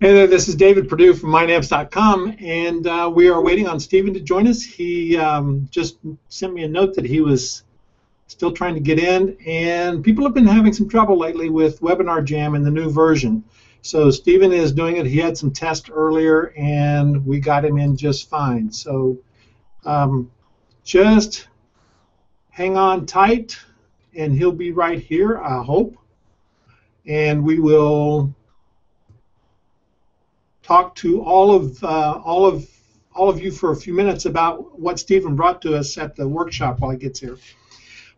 Hey there, this is David Perdue from Mynams.com, and we are waiting on Steven to join us. He just sent me a note that he was still trying to get in, and people have been having some trouble lately with Webinar Jam and the new version. So Steven is doing it. He had some tests earlier, and we got him in just fine. So just hang on tight, and he'll be right here, I hope. And we will talk to all of you for a few minutes about what Steven brought to us at the workshop while he gets here.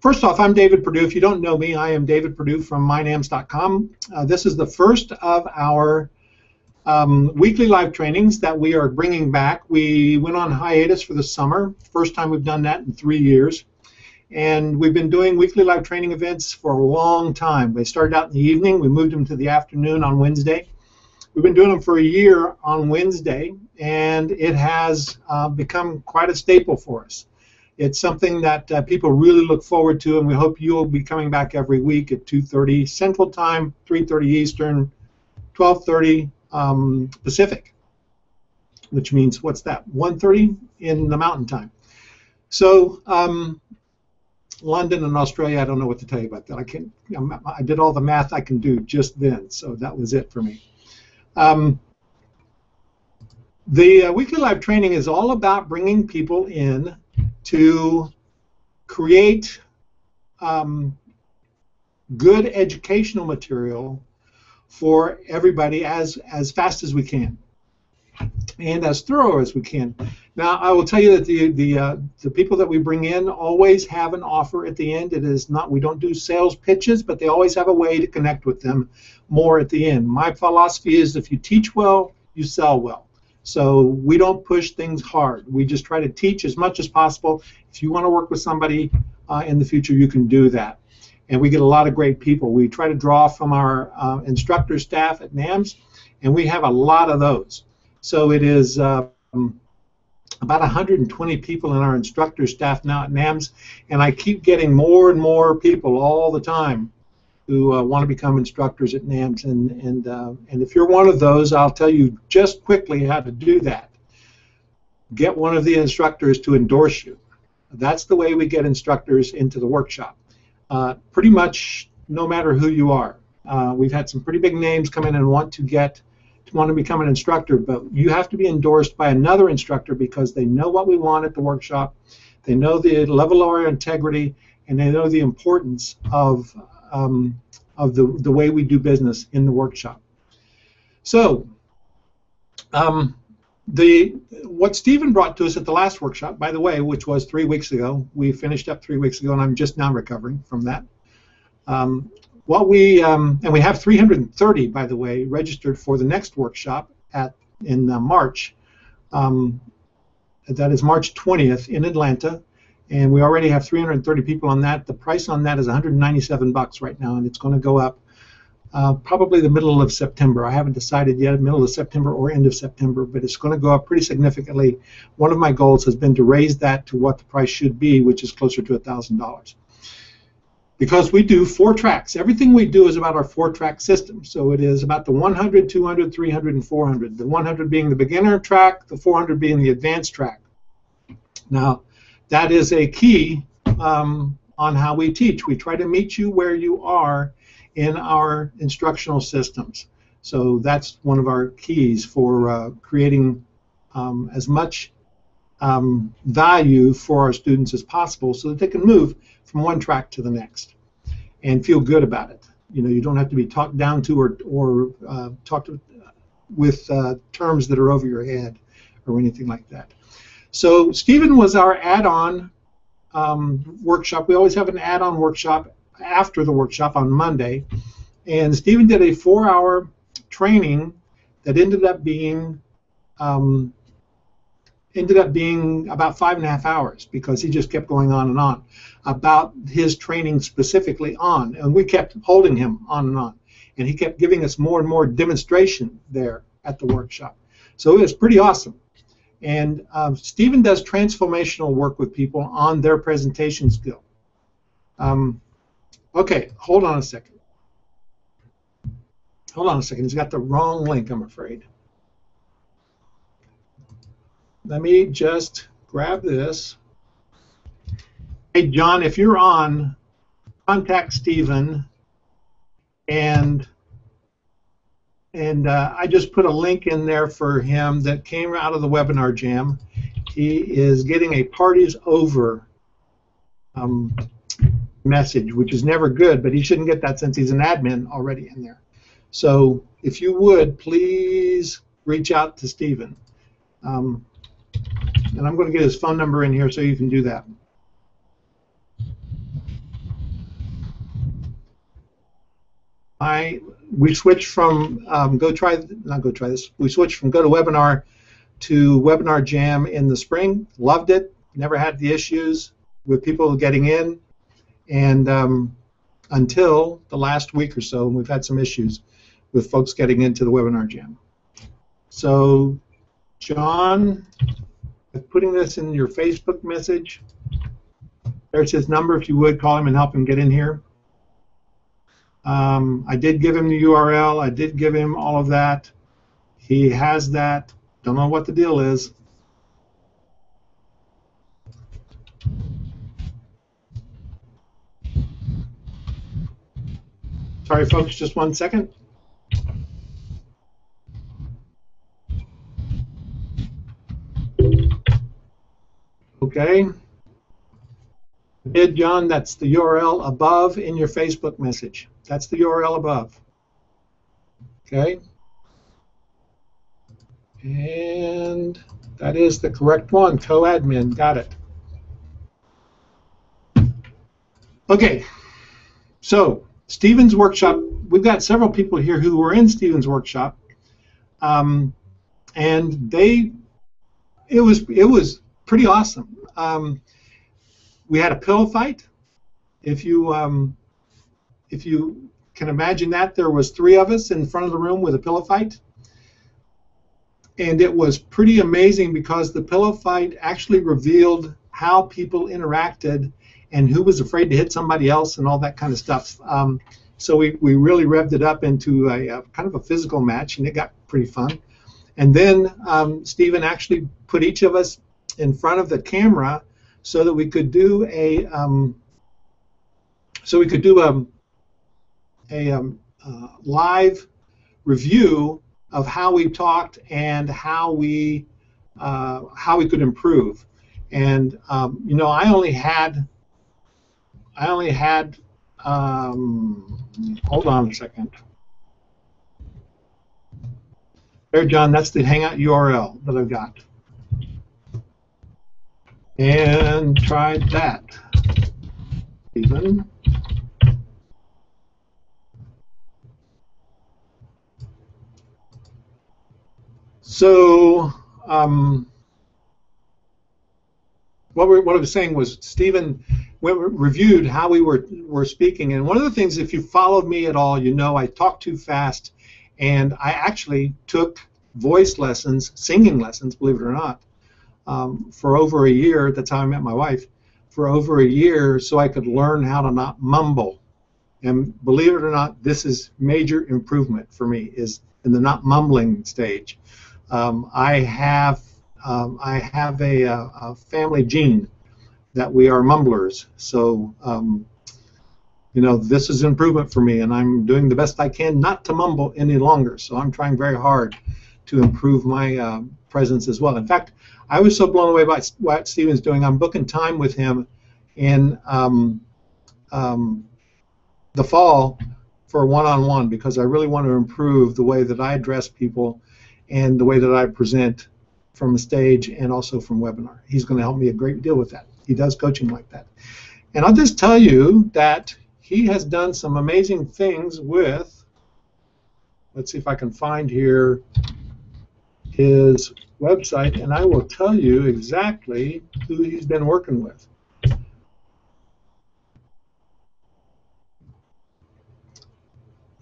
First off, I'm David Perdue. If you don't know me, I am David Perdue from Mynams.com. This is the first of our weekly live trainings that we are bringing back. We went on hiatus for the summer. First time we've done that in 3 years. And we've been doing weekly live training events for a long time. They started out in the evening. We moved them to the afternoon on Wednesday. We've been doing them for a year on Wednesday, and it has become quite a staple for us. It's something that people really look forward to, and we hope you'll be coming back every week at 2:30 Central Time, 3:30 Eastern, 12:30 Pacific, which means, what's that, 1:30 in the Mountain Time. So London and Australia, I don't know what to tell you about that. I did all the math I can do just then, so that was it for me. The weekly live training is all about bringing people in to create good educational material for everybody as fast as we can and as thorough as we can. Now, I will tell you that the people that we bring in always have an offer at the end. It is not, we don't do sales pitches, but they always have a way to connect with them more at the end. My philosophy is if you teach well, you sell well. So we don't push things hard. We just try to teach as much as possible. If you want to work with somebody in the future, you can do that. And we get a lot of great people. We try to draw from our instructor staff at NAMS, and we have a lot of those. So it is about 120 people in our instructor staff now at NAMS, and I keep getting more and more people all the time who want to become instructors at NAMS. And if you're one of those, I'll tell you just quickly how to do that. Get one of the instructors to endorse you. That's the way we get instructors into the workshop. Pretty much no matter who you are. We've had some pretty big names come in and want to become an instructor, but you have to be endorsed by another instructor because they know what we want at the workshop, they know the level of our integrity, and they know the importance of the way we do business in the workshop. So what Steven brought to us at the last workshop, by the way, which was 3 weeks ago, we finished up 3 weeks ago, and I'm just now recovering from that. And we have 330, by the way, registered for the next workshop in March. That is March 20th in Atlanta, and we already have 330 people on that. The price on that is $197 right now, and it's going to go up probably the middle of September. I haven't decided yet, middle of September or end of September, but it's going to go up pretty significantly. One of my goals has been to raise that to what the price should be, which is closer to $1,000. Because we do 4 tracks. Everything we do is about our 4-track system. So it is about the 100, 200, 300, and 400. The 100 being the beginner track, the 400 being the advanced track. Now, that is a key on how we teach. We try to meet you where you are in our instructional systems. So that's one of our keys for creating as much value for our students as possible so that they can move from one track to the next and feel good about it. You know, you don't have to be talked down to or talked with terms that are over your head or anything like that. So Steven was our add-on workshop. We always have an add-on workshop after the workshop on Monday, and Steven did a 4-hour training that ended up being about 5.5 hours because he just kept going on and on about his training specifically on, and we kept holding him on and on, and he kept giving us more and more demonstration there at the workshop. So it was pretty awesome. And Steven does transformational work with people on their presentation skill. Okay, hold on a second. Hold on a second. He's got the wrong link, I'm afraid. Let me just grab this. Hey, John, if you're on, contact Steven, and I just put a link in there for him that came out of the webinar jam. He is getting a parties over message, which is never good, but he shouldn't get that since he's an admin already in there. So if you would, please reach out to Steven. And I'm going to get his phone number in here so you can do that. We switched from we switched from GoToWebinar to Webinar Jam in the spring. Loved it. Never had the issues with people getting in, and until the last week or so, we've had some issues with folks getting into the Webinar Jam. So, John, I'm putting this in your Facebook message. There's his number. If you would, call him and help him get in here. I did give him the URL. I did give him all of that. He has that. Don't know what the deal is. Sorry, folks, just 1 second. Okay. Did, John, that's the URL above in your Facebook message. That's the URL above. Okay. And that is the correct one, co-admin. Got it. Okay. So, Steven's workshop, we've got several people here who were in Steven's workshop. And it was pretty awesome. We had a pillow fight. If you can imagine that, there was 3 of us in front of the room with a pillow fight. And it was pretty amazing because the pillow fight actually revealed how people interacted and who was afraid to hit somebody else and all that kind of stuff. So we really revved it up into a kind of a physical match, and it got pretty fun. And then Steven actually put each of us in front of the camera so that we could do a live review of how we talked and how we could improve. And you know, I only had hold on a second. There, John, that's the Hangout URL that I've got. And tried that. Even. So, what I was saying was Steven reviewed how we were speaking, and one of the things, if you followed me at all, you know I talk too fast, and I actually took voice lessons, singing lessons, believe it or not, for over a year. That's how I met my wife. For over a year, so I could learn how to not mumble. And believe it or not, this is major improvement for me, is in the not mumbling stage. I have a family gene that we are mumblers. So, you know, this is an improvement for me, and I'm doing the best I can not to mumble any longer. So I'm trying very hard to improve my presence as well. In fact, I was so blown away by what Steven's doing. I'm booking time with him in the fall for a one-on-one because I really want to improve the way that I address people and the way that I present from the stage and also from webinar. He's going to help me a great deal with that. He does coaching like that. And I'll just tell you that he has done some amazing things with, let's see if I can find here his website, and I will tell you exactly who he's been working with.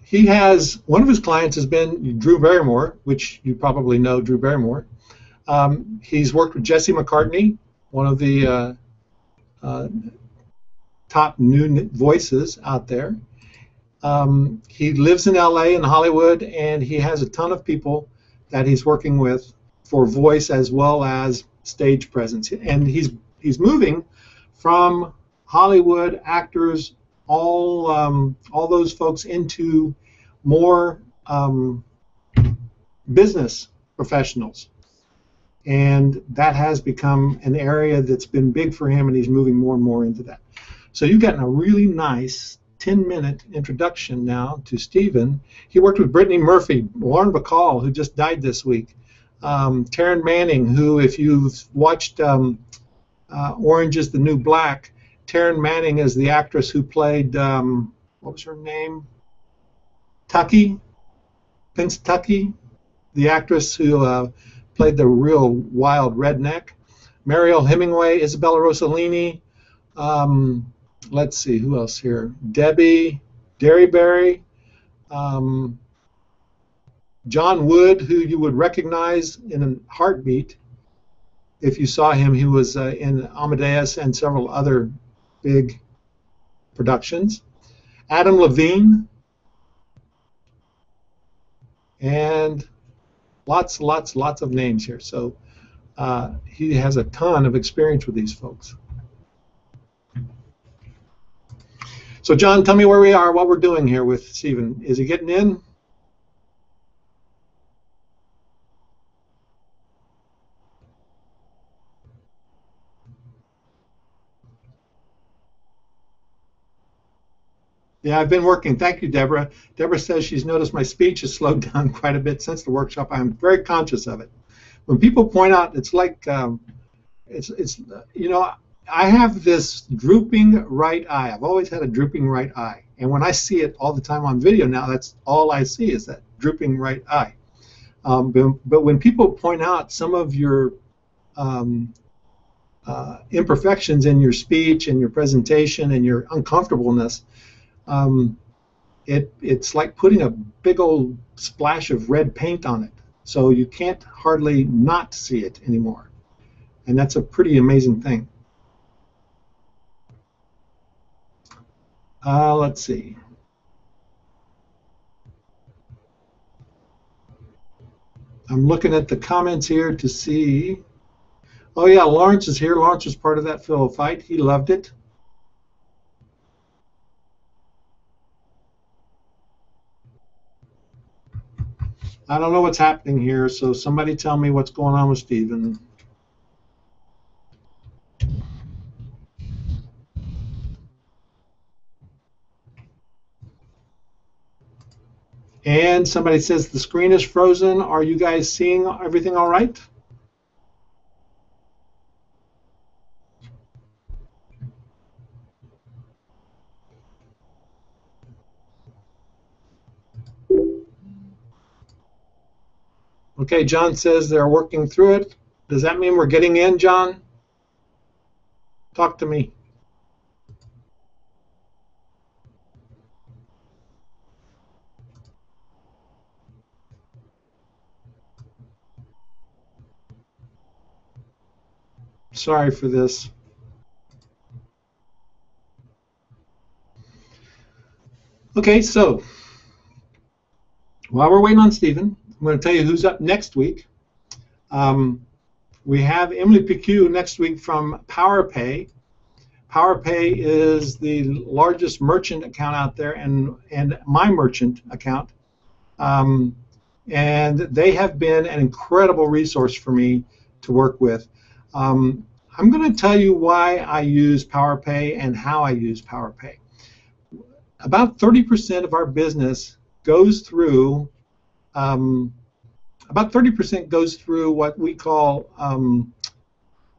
He has, one of his clients has been Drew Barrymore, which you probably know Drew Barrymore. He's worked with Jesse McCartney, one of the top new voices out there. He lives in LA and Hollywood, and he has a ton of people that he's working with for voice as well as stage presence. And he's moving from Hollywood actors, all those folks, into more business professionals. And that has become an area that's been big for him, and he's moving more and more into that. So you've gotten a really nice 10-minute introduction now to Steven. He worked with Brittany Murphy, Lauren Bacall, who just died this week, Taryn Manning, who, if you've watched Orange is the New Black, Taryn Manning is the actress who played, what was her name? Prince Tucky, the actress who played the real wild redneck. Mariel Hemingway, Isabella Rossellini, let's see, who else here? Debbie Derryberry, John Wood, who you would recognize in a heartbeat if you saw him. He was in Amadeus and several other big productions. Adam Levine, and lots of names here. So he has a ton of experience with these folks. So John, tell me where we are, what we're doing here with Steven. Is he getting in? Yeah, I've been working. Thank you, Deborah. Deborah says she's noticed my speech has slowed down quite a bit since the workshop. I'm very conscious of it. When people point out, it's like, you know, I have this drooping right eye. I've always had a drooping right eye. And when I see it all the time on video now, that's all I see is that drooping right eye. But when people point out some of your imperfections in your speech and your presentation and your uncomfortableness, it's like putting a big old splash of red paint on it. So you can't hardly not see it anymore. And that's a pretty amazing thing. Let's see. I'm looking at the comments here to see. Oh yeah, Lawrence is here. Lawrence was part of that fellow fight. He loved it. I don't know what's happening here, so somebody tell me what's going on with Steven. And somebody says the screen is frozen. Are you guys seeing everything all right? Okay, John says they're working through it. Does that mean we're getting in, John? Talk to me. Sorry for this. Okay, so while we're waiting on Steven, I'm going to tell you who's up next week. We have Emily Picu next week from PowerPay. PowerPay is the largest merchant account out there, and my merchant account. And they have been an incredible resource for me to work with. I'm going to tell you why I use PowerPay and how I use PowerPay. About 30% of our business goes through about 30% goes through what we call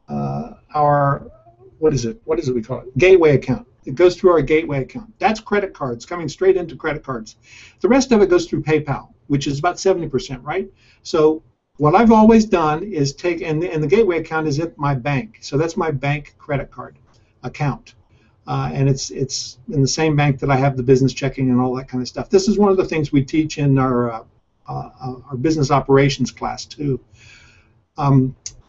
our, what is it we call it? Gateway account. It goes through our gateway account. That's credit cards, coming straight into credit cards. The rest of it goes through PayPal, which is about 70%, right? So what I've always done is take, and the gateway account is at my bank. So that's my bank credit card account. And it's in the same bank that I have the business checking and all that kind of stuff. This is one of the things we teach in our business operations class too.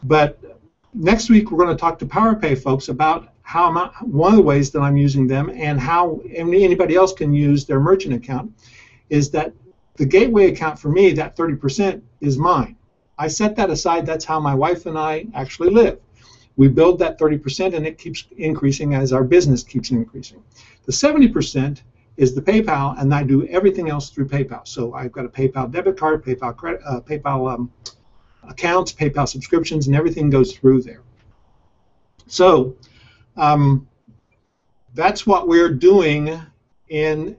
But next week we're going to talk to PowerPay folks about one of the ways that I'm using them, and how anybody else can use their merchant account, is that the gateway account for me, that 30%, is mine. I set that aside. That's how my wife and I actually live. We build that 30%, and it keeps increasing as our business keeps increasing. The 70% is the PayPal, and I do everything else through PayPal. So I've got a PayPal debit card, PayPal credit, PayPal accounts, PayPal subscriptions, and everything goes through there. So that's what we're doing. And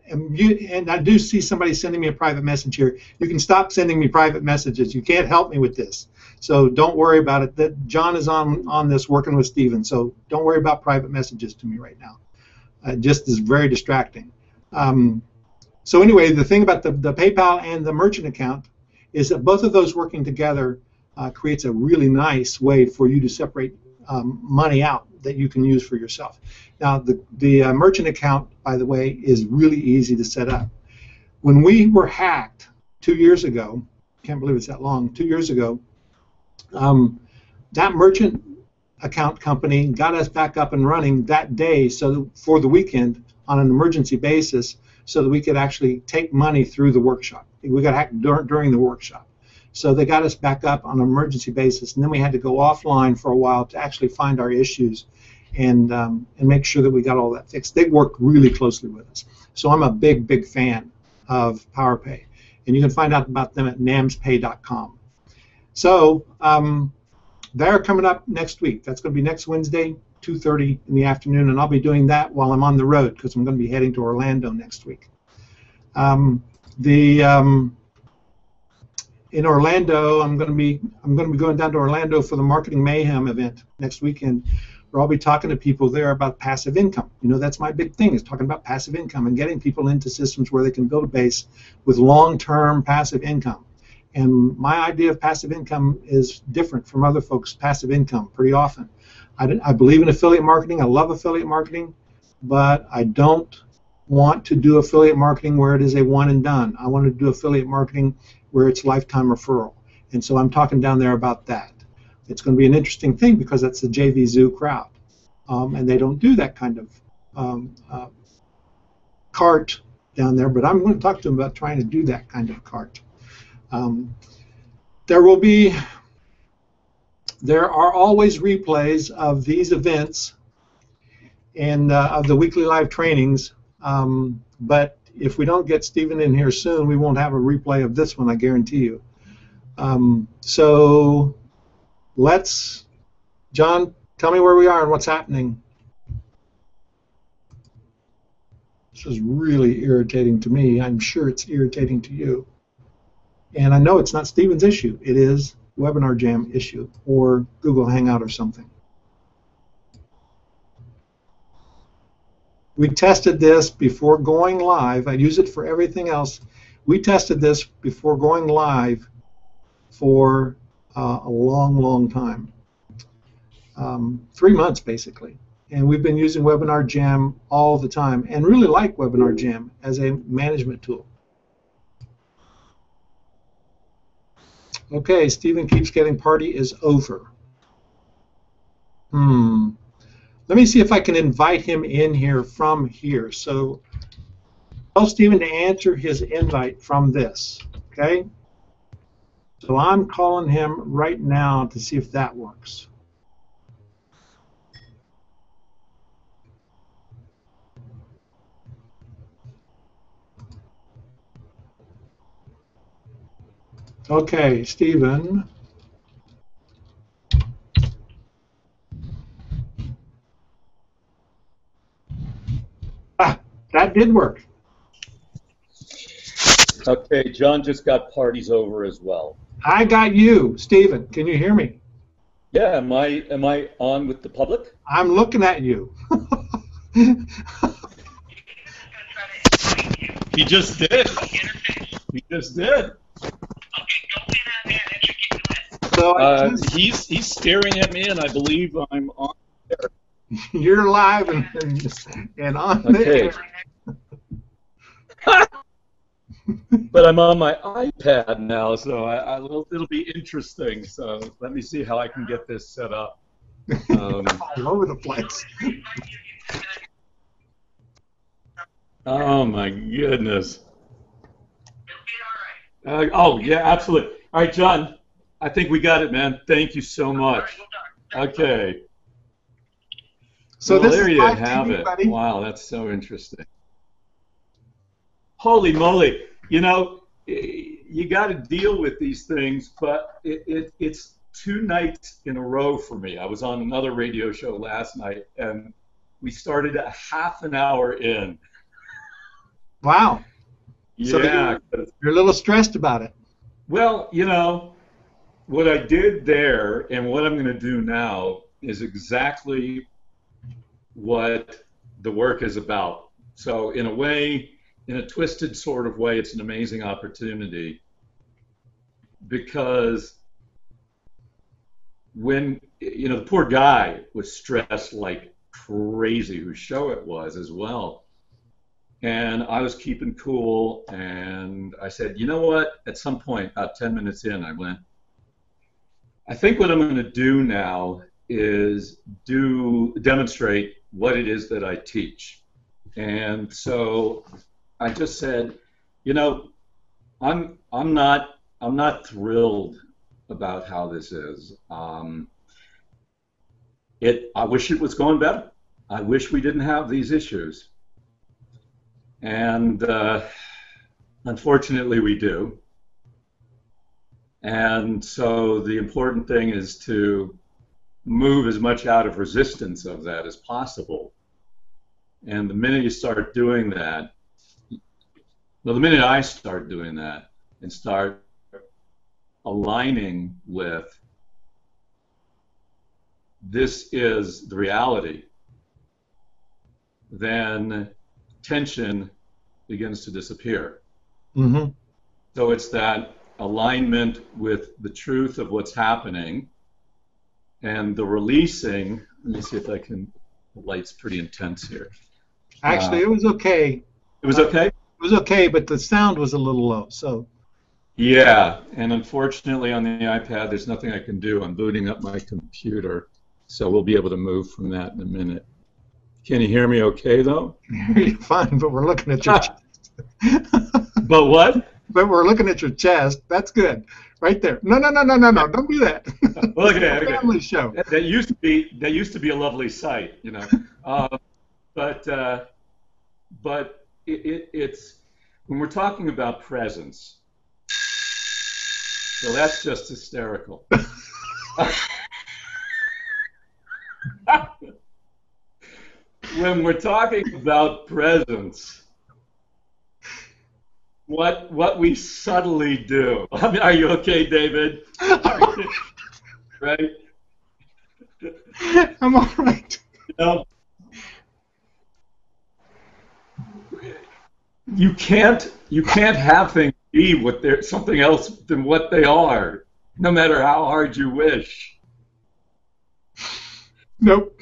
I do see somebody sending me a private message here. You can stop sending me private messages. You can't help me with this. So don't worry about it. That John is on this working with Steven. So don't worry about private messages to me right now. It just is very distracting. So anyway, the thing about the PayPal and the merchant account is that both of those working together creates a really nice way for you to separate money out that you can use for yourself. Now, the merchant account, by the way, is really easy to set up. When we were hacked 2 years ago, can't believe it's that long, 2 years ago, that merchant account company got us back up and running that day, so for the weekend on an emergency basis, so that we could actually take money through the workshop. We got hacked during the workshop. So they got us back up on an emergency basis, and then we had to go offline for a while to actually find our issues and make sure that we got all that fixed. They worked really closely with us. So I'm a big, big fan of PowerPay. And you can find out about them at namspay.com. So they're coming up next week. That's going to be next Wednesday, 2:30 in the afternoon, and I'll be doing that while I'm on the road because I'm going to be heading to Orlando next week. In Orlando, I'm going to be going down to Orlando for the Marketing Mayhem event next weekend, where I'll be talking to people there about passive income. You know, that's my big thing, is talking about passive income and getting people into systems where they can build a base with long-term passive income. And my idea of passive income is different from other folks' passive income pretty often. I believe in affiliate marketing. I love affiliate marketing, but I don't want to do affiliate marketing where it is a one and done. I want to do affiliate marketing where it's lifetime referral. And so I'm talking down there about that. It's going to be an interesting thing because that's the JV Zoo crowd. And they don't do that kind of cart down there, but I'm going to talk to them about trying to do that kind of cart. There are always replays of these events and of the weekly live trainings, but if we don't get Steven in here soon, we won't have a replay of this one, I guarantee you. So John, tell me where we are and what's happening. This is really irritating to me. I'm sure it's irritating to you. And I know it's not Steven's issue. It is Webinar Jam issue or Google Hangout or something. We tested this before going live. I use it for everything else. We tested this before going live for a long, long time. 3 months, basically. And we've been using Webinar Jam all the time and really like Webinar Jam as a management tool. Okay, Steven keeps getting party is over. Let me see if I can invite him in here from here. So tell Steven to answer his invite from this, okay? So I'm calling him right now to see if that works. Okay, Steven. That did work. Okay, John just got parties over as well. I got you, Steven. Can you hear me? Yeah, am I on with the public? I'm looking at you. He just did. He just did. So he's staring at me, and I believe I'm on there. You're live and on okay. there. But I'm on my iPad now, so it'll be interesting. So let me see how I can get this set up. All over the place. Oh my goodness. Oh yeah, absolutely. All right, John. I think we got it, man. Thank you so much. Okay. So well, this there is you live have TV, it. buddy. Wow, that's so interesting. Holy moly! You know, you got to deal with these things, but it's 2 nights in a row for me. I was on another radio show last night, and we started a half an hour in. Wow. So Yeah. you're a little stressed about it. Well, you know, what I did there and what I'm going to do now is exactly what the work is about. So in a way, in a twisted sort of way, it's an amazing opportunity, because when, you know, the poor guy was stressed like crazy, whose show it was as well. And I was keeping cool, and I said, you know what, at some point, about 10 minutes in, I went, I think what I'm going to do now is demonstrate what it is that I teach. And so I just said, you know, I'm not thrilled about how this is. I wish it was going better. I wish we didn't have these issues. And unfortunately, we do. And so the important thing is to move as much out of resistance of that as possible. And the minute you start doing that, well, the minute I start doing that and start aligning with this is the reality, then tension begins to disappear. Mm-hmm. So it's that alignment with the truth of what's happening and the releasing. Let me see if I can, the light's pretty intense here. Actually, it was okay. It was okay? It was okay, but the sound was a little low, so. Yeah, and unfortunately on the iPad there's nothing I can do. I'm booting up my computer, so we'll be able to move from that in a minute. Can you hear me okay, though? You're fine, but we're looking at your chest. But what? But we're looking at your chest. That's good. Right there. No, don't do that. Okay. Family show. That used to be a lovely sight, you know. But it's when we're talking about presence. So that's just hysterical. When we're talking about presence, what we subtly do. I mean, are you okay, David? Right? I'm all right. You know, you can't have things be what they're something else than what they are, no matter how hard you wish. Nope.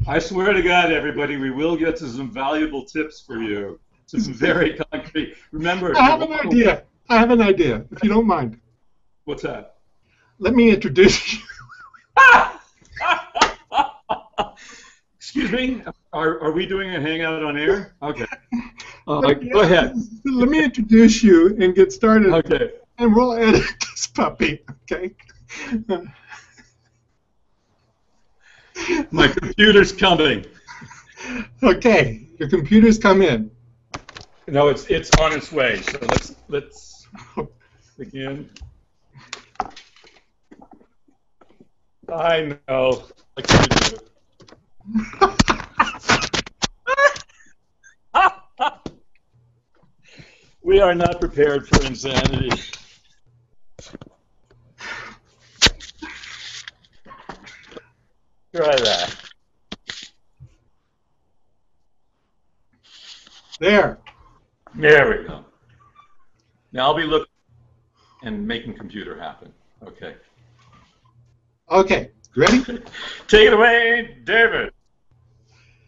I swear to God, everybody, we will get to some valuable tips for you. Some very concrete. Remember, I have an idea. I have an idea, if you don't mind. What's that? Let me introduce you. Excuse me? Are we doing a hangout on air? Okay. Go ahead. Let me introduce you and get started. Okay. And we'll edit this puppy, okay? My computer's coming. Okay, your computer's come in. No, it's on its way. So let's begin. I know. I can't do it. We are not prepared for insanity. Try that. There. There we go. Now I'll be looking and making computer happen. Okay. Okay. Ready? Take it away, David.